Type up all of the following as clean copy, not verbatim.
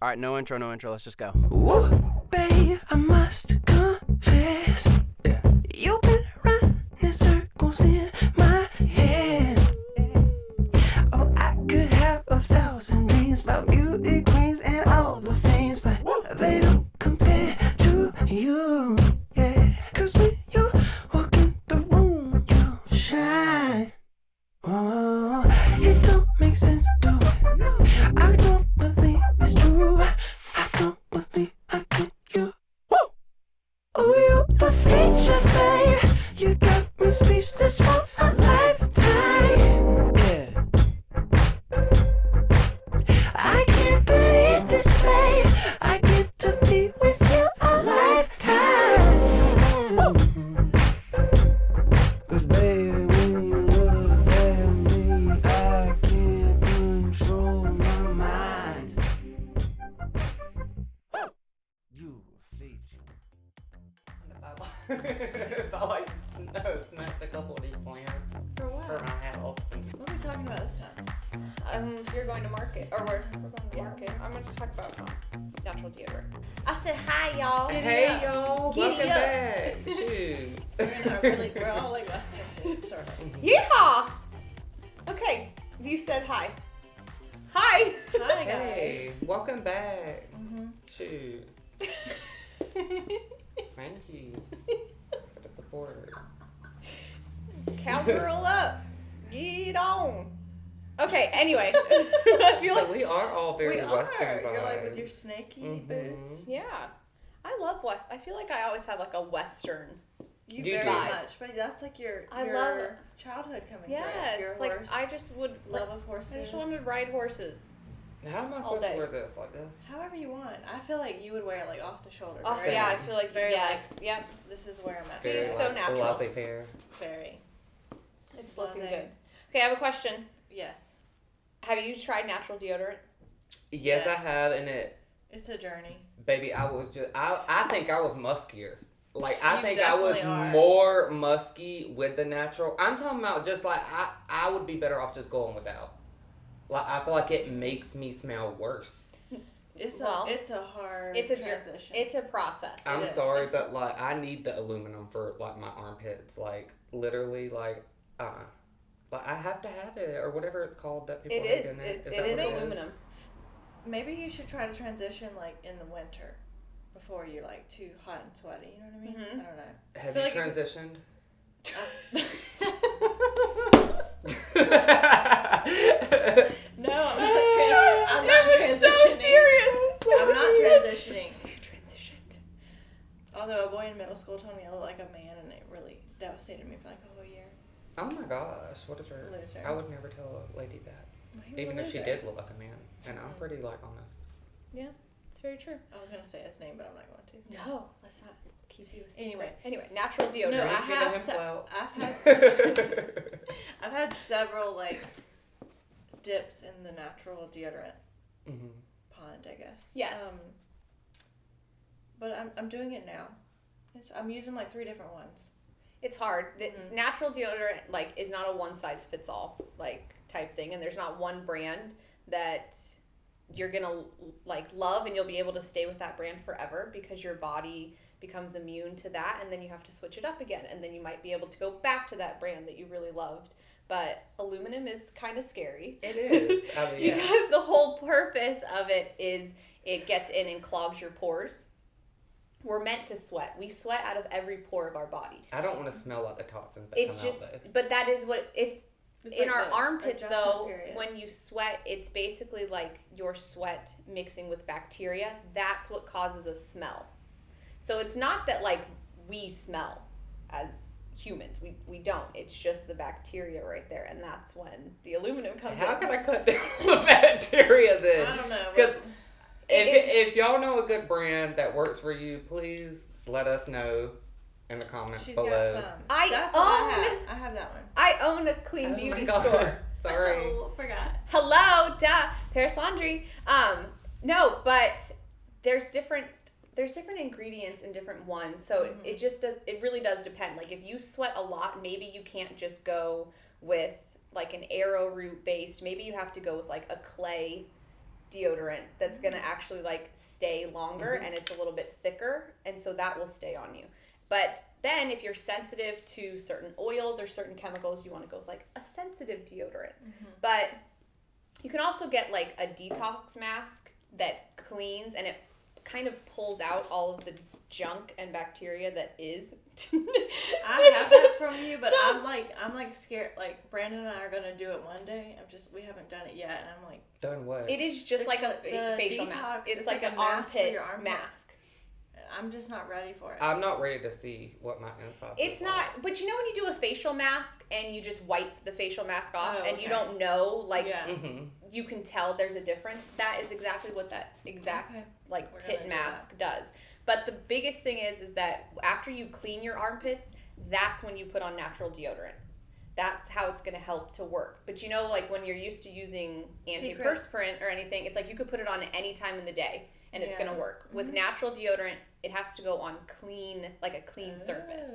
All right, no intro. Let's just go. Whoa, babe, I must confess. Yeah. You've been running circles in my head. Oh, I could have 1,000 dreams about beauty queens and all the things, but they don't compare to you. Yeah, 'cause when you walk in the room, you shine. Oh, it don't make sense, do it? No, I don't believe it's true. I don't believe I get you. Woo! Oh, you the feature, babe. You got me speechless for a lifetime. Yeah. I can't believe this, babe. I get to be with you a lifetime. Woo! 'Cause baby, when you look at me, I can't control my mind. You a feature. So I smashed a couple of these plants For what? for my house. What are we talking about this time? You're going to market, or we're going to market. I'm going to talk about natural deodorant. I said hi, y'all. Hey y'all, Giddy welcome up. back. Shoot. We're all like Western, sort of. Yeehaw! Okay, you said hi. Hi. Hi, guys. Hey, welcome back. Mm-hmm. Shoot. Thank you for the support. Cowgirl up. Get on. Okay, anyway. I feel So like, we are all very We Western are. vibes. You're like with your snaky Mhm. boots. yeah. I love West. I feel like I always have like a Western. You very do. much, but that's like your I your love it. childhood coming Yes. through. Your Like, horse, I just would. love of horses. I just wanted to ride horses. How am I All supposed day. to wear this? Like this? However you want. I feel like you would wear it like off the shoulder. Oh, very, yeah, I feel like, very yes. Yep. This is where I'm at. Very Very so like natural. laissez-faire. Very. It's looking Blase. good. Okay, I have a question. Yes. Have you tried natural deodorant? Yes, I Yes. have, and it, It's a journey. baby, I think I was muskier. Like, I You think I was definitely are. more musky with the natural. I'm talking about just like, I would be better off just going without. Like, I feel like it makes me smell worse. It's Well, a hard it's a transition. It's a process. I'm is. sorry, but like, I need the aluminum for like my armpits. Like, literally, like I have to have it or whatever it's called that people It make is. in it. It that is what it aluminum. Maybe you should try to transition like in the winter before you're like too hot and sweaty. You know what I mean? Mhm. I don't know. Have feel you like if transitioned? No, I'm not It was so transitioning. serious. I'm not transitioning. You transitioned. Although a boy in middle school told me I look like a man, and it really devastated me for like a whole year. Oh my gosh, what a jerk. Loser. I would never tell a lady that. Well, he was Even a if she loser. did look like a man. And I'm pretty like honest. It's very true. I was gonna say his name, but I'm not going to. No, let's not keep you a secret. Anyway. Natural deodorant. No, I Giving have. him clout. I've had several like dips in the natural deodorant Mm-hmm. pond, I guess. Yes. But I'm doing it now. I'm using like 3 different ones. It's hard. The Mhm. natural deodorant like is not a one size fits all like type thing, and there's not one brand that you're gonna like love and you'll be able to stay with that brand forever because your body becomes immune to that, and then you have to switch it up again, and then you might be able to go back to that brand that you really loved. But aluminum is kind of scary. It is. I mean, Because the whole purpose of it is it gets in and clogs your pores. We're meant to sweat. We sweat out of every pore of our body. I don't want to smell like the toxins that It come just, out though. but that is what it's It's in like our the armpits adjustment though. period. When you sweat, it's basically like your sweat mixing with bacteria. That's what causes a smell. So it's not that like we smell as humans. We don't. It's just the bacteria right there, and that's when the aluminum comes How in. can I cut down the bacteria then? I don't know. Because but- if y'all know a good brand that works for you, please let us know in the comments She's below. got some. I That's what I own- have. I have that one. I own a clean Oh my beauty God. store. Sorry. Oh, forgot. Hello, duh, Paris Laundry. No, but there's different ingredients in different ones, so it just it really does depend. Like if you sweat a lot, maybe you can't just go with like an arrowroot based. Maybe you have to go with like a clay deodorant that's going to actually like stay longer and it's a little bit thicker, and so that will stay on you. But then if you're sensitive to certain oils or certain chemicals, you want to go with like a sensitive deodorant. But you can also get like a detox mask that cleans and it kind of pulls out all of the junk and bacteria that is. I have that from you, but I'm like scared. Like Brandon and I are gonna do it one day. We haven't done it yet, and I'm like, Done what? It is just like a facial detox, mask. It's like like a an mask for armpit your armpit. mask. I'm just not ready for it. I'm not ready to see what my inside It's is not, like. but you know when you do a facial mask and you just wipe the facial mask off Oh, and you okay. don't know, like, Yeah. you can tell there's a difference. That is exactly what that exact, Okay. like, We're pit gonna do mask does. But the biggest thing is that after you clean your armpits, that's when you put on natural deodorant. That's how it's going to help to work. But you know, like, when you're used to using antiperspirant or anything, it's like you could put it on any time in the day and it's Yeah. going to work. With natural deodorant, it has to go on clean, like a clean surface.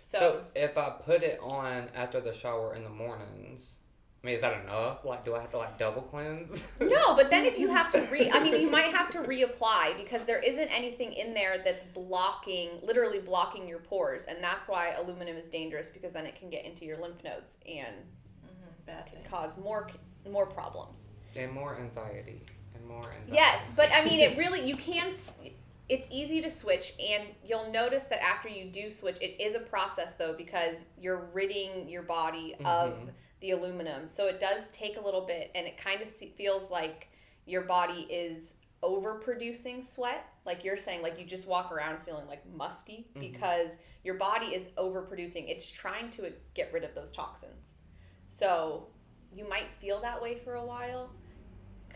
So if I put it on after the shower in the mornings, I mean, is that enough? Like, do I have to like double cleanse? No, but then if you have to you might have to reapply because there isn't anything in there that's literally blocking your pores, and that's why aluminum is dangerous because then it can get into your lymph nodes and Bad can things. cause more problems. And more anxiety. And more anxiety. Yes, but I mean, it's easy to switch, and you'll notice that after you do switch, it is a process though because you're ridding your body of the aluminum. So it does take a little bit, and it kind of feels like your body is overproducing sweat. Like you're saying, like you just walk around feeling like musky because your body is overproducing. It's trying to get rid of those toxins. So you might feel that way for a while.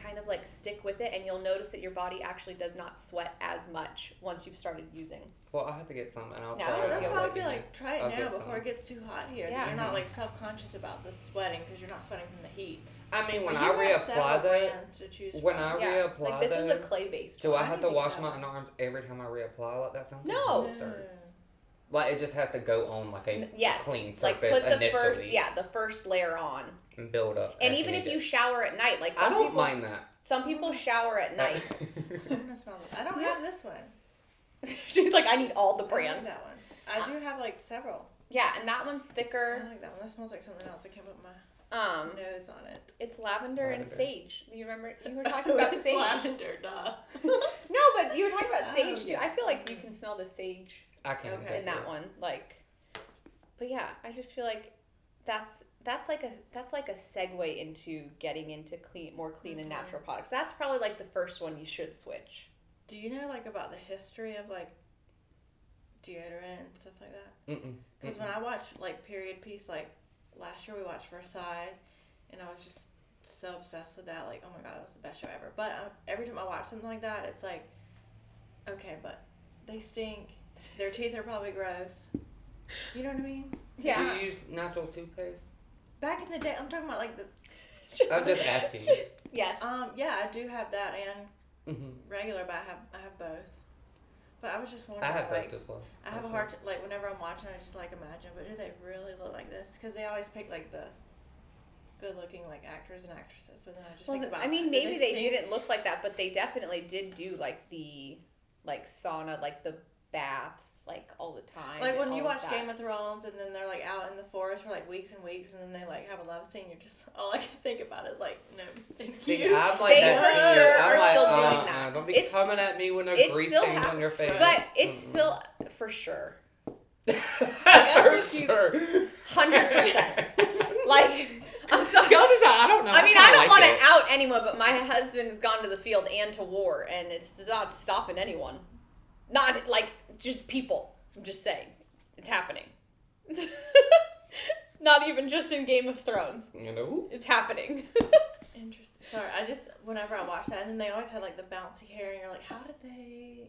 Kind of like stick with it, and you'll notice that your body actually does not sweat as much once you've started using. Well, I have to get some, and I'll No, try Oh, it. that's out why I'd later. be like, try it I'll now get before some. it gets too hot here. Yeah. You're not like self-conscious about the sweating because you're not sweating from the heat. I mean, when Well, I you have several reapply that, brands to choose when from. I Yeah, reapply like this is a that, clay-based do one. I have to think wash so. my underarms every time I reapply? Like that sounds No. absurd. Like it just has to go on like a Yes, clean surface like put the initially the first layer on. and build up. And as even if need you it. shower at night, like I some don't people, mind that. some people shower at night. I'm gonna smell this. I don't have this one. She's like, I need all the I like brands. that one. I do have like several. Yeah, and that one's I thicker. like that one. That smells like something else. I can't put my nose on it. It's lavender and Lavender. sage. You remember you were talking about It's sage? lavender, duh. No, but you were talking about Oh, sage too. yeah. I feel like you can smell the sage I can't. Okay. in that one. Like, but yeah, I just feel like that's like a segue into getting into more clean and natural products. That's probably like the first one you should switch. Do you know like about the history of like deodorant and stuff like that? Because when I watch like period piece, like last year we watched Versailles, and I was just so obsessed with that. Like, oh my god, that was the best show ever. But every time I watch something like that, it's like, okay, but they stink. Their teeth are probably gross. You know what I mean? Yeah. Do you use natural toothpaste? Back in the day, I'm talking about like the. I'm just asking. Yes. Yeah, I do have that and Mhm. regular, but I have both. But I was just wondering, I have like, both as well. I have a hard like whenever I'm watching, I just like imagine, but do they really look like this? Because they always pick like the good-looking like actors and actresses, but then I just think about. I mean, do maybe they stink? didn't look like that, but they definitely did do like the sauna, like the baths, like all the time. Like when and you all of watch that. Game of Thrones, and then they're like out in the forest for like weeks and weeks, and then they like have a love scene. You're just all I can think about is like, no, thank See, you. I'm like They that for too. sure I'm are like, still doing that. Don't be It's- coming at me with no it's grease still stains on your face. But it's Mm-mm. still for sure, for if you- sure. 100%. Like, I'm sorry. Kelsey's like, I don't know. I mean, kinda I don't like want it. to out anyone, but my husband's gone to the field and to war, and it's not stopping anyone. Not like just people. I'm just saying, it's happening. Not even just in Game of Thrones. You know? It's happening. Interesting. Sorry, I just whenever I watch that, and then they always had like the bouncy hair, and you're like, how did they?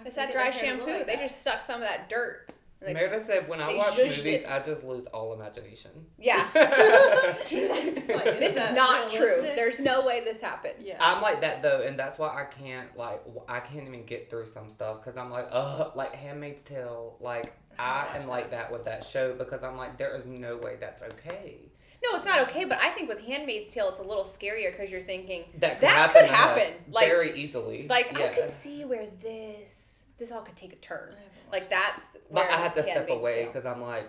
It's they that get dry their hair to look shampoo. like They that? just stuck some of that dirt. and they- Meredith said, when I they watch zhuzhed movies, it. I just lose all imagination. Yeah. Just like, This is that not true. realistic? There's no way this happened. Yeah. I'm like that though, and that's why I can't even get through some stuff because I'm like Handmaid's Tale. Like I am like that with that show because I'm like there is no way that's okay. No, it's not okay, but I think with Handmaid's Tale, it's a little scarier because you're thinking That could happen. Like, very easily. Like, yeah. I could see where this all could take a turn. Like, that's But where I had to step Handmaid's away Tale- because I'm like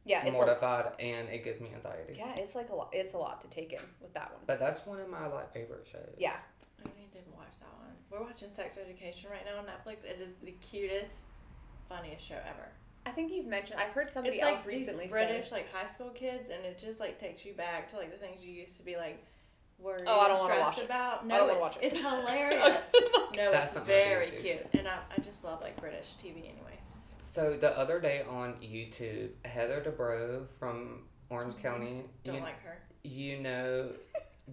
Yeah, it's mortified and it gives me anxiety. yeah, it's like a lot. It's a lot to take in with that one. But that's one of my like favorite shows. Yeah. I need to watch that one. We're watching Sex Education right now on Netflix. It is the cutest, funniest show ever. I think you've mentioned. I've heard somebody It's else like recently these British say. like high school kids, and it just like takes you back to like the things you used to be like worried Oh, I don't or wanna stressed watch it. about. I No, don't wanna watch it. It's hilarious. No, That's it's something very I do, too. cute, and I just love like British TV anyways. So the other day on YouTube, Heather Dubrow from Orange County, Don't like her. you know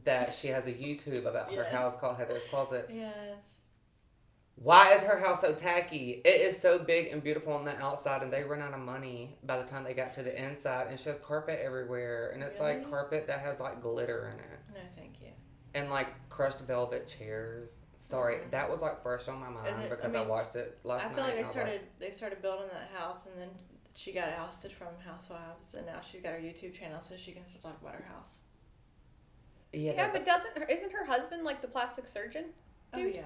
that she has a YouTube about her Yes. house called Heather's Closet. Yes. Why is her house so tacky? It is so big and beautiful on the outside, and they run out of money by the time they got to the inside. And she has carpet everywhere, and it's like Really? carpet that has like glitter in it, No, thank you. and like crushed velvet chairs. Sorry, Mhm. that was like fresh on my mind And because I I mean, watched it last I night. feel like and I was they started building that house, and then she got ousted from Housewives, and now she's got her YouTube channel so she can still talk about her house. Yeah, but isn't her husband like the plastic surgeon? Dude. Oh yeah.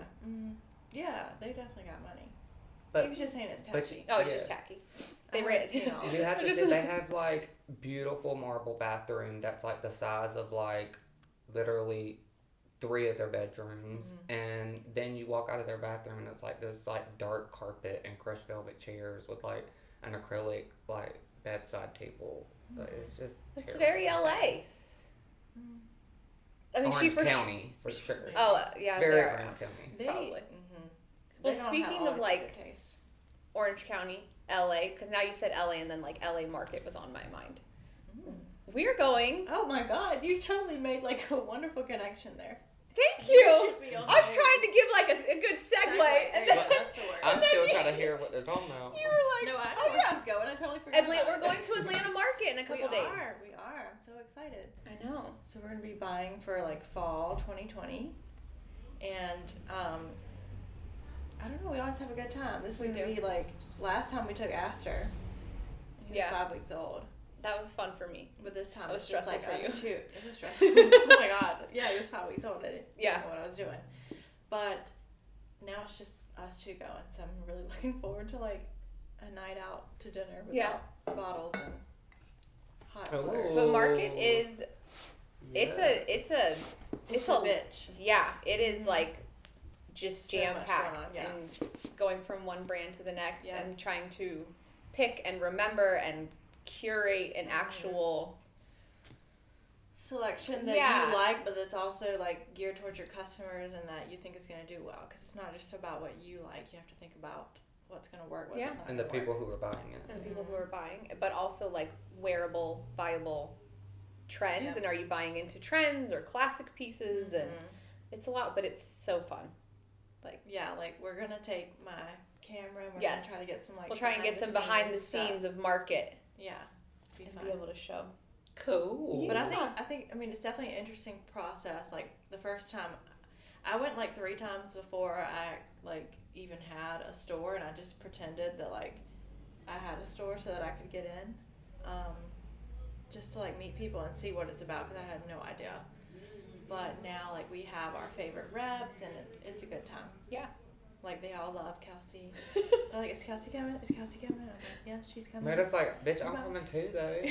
Yeah, they definitely got money. But- he was just saying it's but tacky. Oh, it's Yeah. just tacky. They I ran. haven't seen all of You it. have to Just- say they have like beautiful marble bathroom that's like the size of like literally 3 of their bedrooms, and then you walk out of their bathroom and it's like this like dark carpet and crushed velvet chairs with like an acrylic like bedside table. It's just It's terrible. very LA. I mean, Orange County for sure. Oh, yeah, Very they are. Orange County. They, Probably. They Well, don't speaking have of, always like- good taste. Orange County, LA, because now you said LA, and then like LA Market was on my mind. We're going. Oh my God, you totally made like a wonderful connection there. Thank You you. should be on I was board. trying to give like a good segue, There and you then go, that's the word. I'm still trying to hear what they're talking about. you were like, No, I know "Oh where yeah, she's going. I totally forgot. We're about going it. to Atlanta Market in a couple days." We are. I'm so excited. I know. So we're gonna be buying for like fall 2020, and I don't know. We always have a good time. This is We gonna do. be like last time we took Aster. He was Yeah. 5 weeks old. That was fun for me. But this time That was it's just like stressful for us you. two. It was stressful. Oh my God. Yeah, he was 5 weeks old. I didn't Yeah. know what I was doing. But now it's just us two going. So I'm really looking forward to like a night out to dinner without Yeah. bottles and hot Oh. water. But Market is it's Yeah. a bitch. yeah, it is like just So jam much packed going on, yeah. and going from one brand to the next Yeah. and trying to pick and remember and curate an actual Selection that Yeah. you like, but that's also like geared towards your customers and that you think is going to do well. Because it's not just about what you like. You have to think about what's going to work, what's Yeah. not And the gonna people work. who are buying it. and the people who are buying, but also like wearable, viable trends. Yeah. And are you buying into trends or classic pieces? And Mhm. it's a lot, but it's so fun. Yeah, like we're gonna take my camera and we're Yes. gonna try to get some like. We'll try and get some behind the stuff. scenes of Market Yeah, be and fun. be able to show. Cool. But Yeah. I mean, it's definitely an interesting process. Like the first time, I went like 3 times before I like even had a store, and I just pretended that like I had a store so that I could get in, just to like meet people and see what it's about because I had no idea. But now like we have our favorite reps, and it's a good time. Yeah. Like they all love Kelsey. They're like, is Kelsey coming? Is Kelsey coming? I'm like, yeah, she's coming. Meredith's like, bitch, I'm Come on." coming too, though.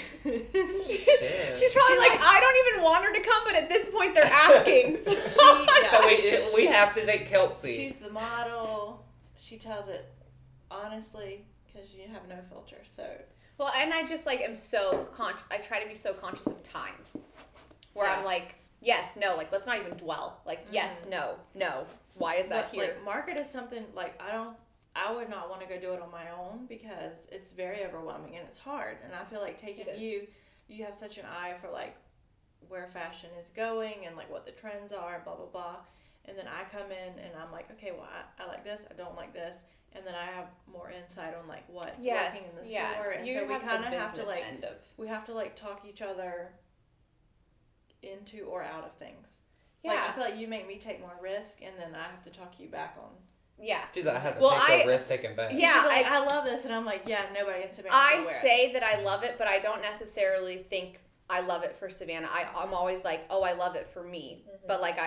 She's probably like, I don't even want her to come, but at this point they're asking. So- So we have to take Kelsey. She's the model. She tells it honestly because you have no filter. So Well, and I just like am so I try to be so conscious of time, where Yeah. I'm like, yes, no, like let's not even dwell. Like yes, no. Why is that but, here? like Market is something like I would not want to go do it on my own because it's very overwhelming and it's hard. And I feel like taking It is. you have such an eye for like where fashion is going and like what the trends are and blah blah blah. And then I come in and I'm like, okay, well I like this, I don't like this, and then I have more insight on like what's yes, working in the yeah. store. And You so we have the kind of have to business like end of we have to like talk each other into or out of things. yeah, Like I feel like you make me take more risk, and then I have to talk you back on. yeah. She's like, I have to Well, take the risk taken back. Yeah, She's like, I love this, and I'm like, yeah, nobody in Savannah I can wear it. say that I love it, but I don't necessarily think I love it for Savannah. I'm always like, oh, I love it for me. Mm-hmm. But like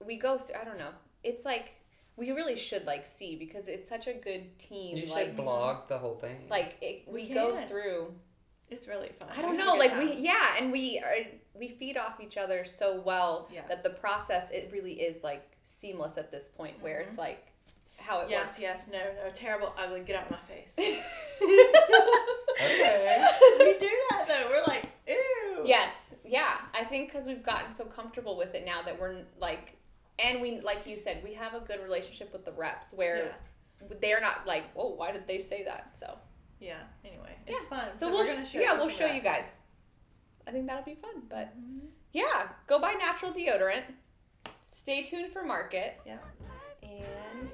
we go through, I don't know. It's like, we really should like see, because it's such a good team. You like, should blog the whole thing. Like we go through. It's really fun. I don't know, like and we feed off each other so well that the process, it really is like seamless at this point, where it's like how it works. Yes, no, terrible, ugly, get out of my face. Okay. We do that though. We're like, ew. Yes, yeah. I think because we've gotten so comfortable with it now that we're like, and we, like you said, we have a good relationship with the reps where they're not like, oh, why did they say that? So. Yeah. Anyway, it's fun. So we're gonna show we'll show you guys. I think that'll be fun. But yeah, go buy natural deodorant. Stay tuned for market. Yeah. And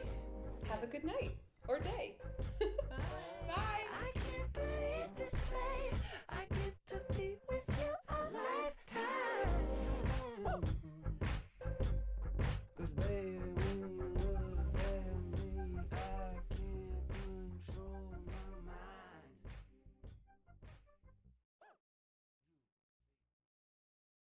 have a good night or day.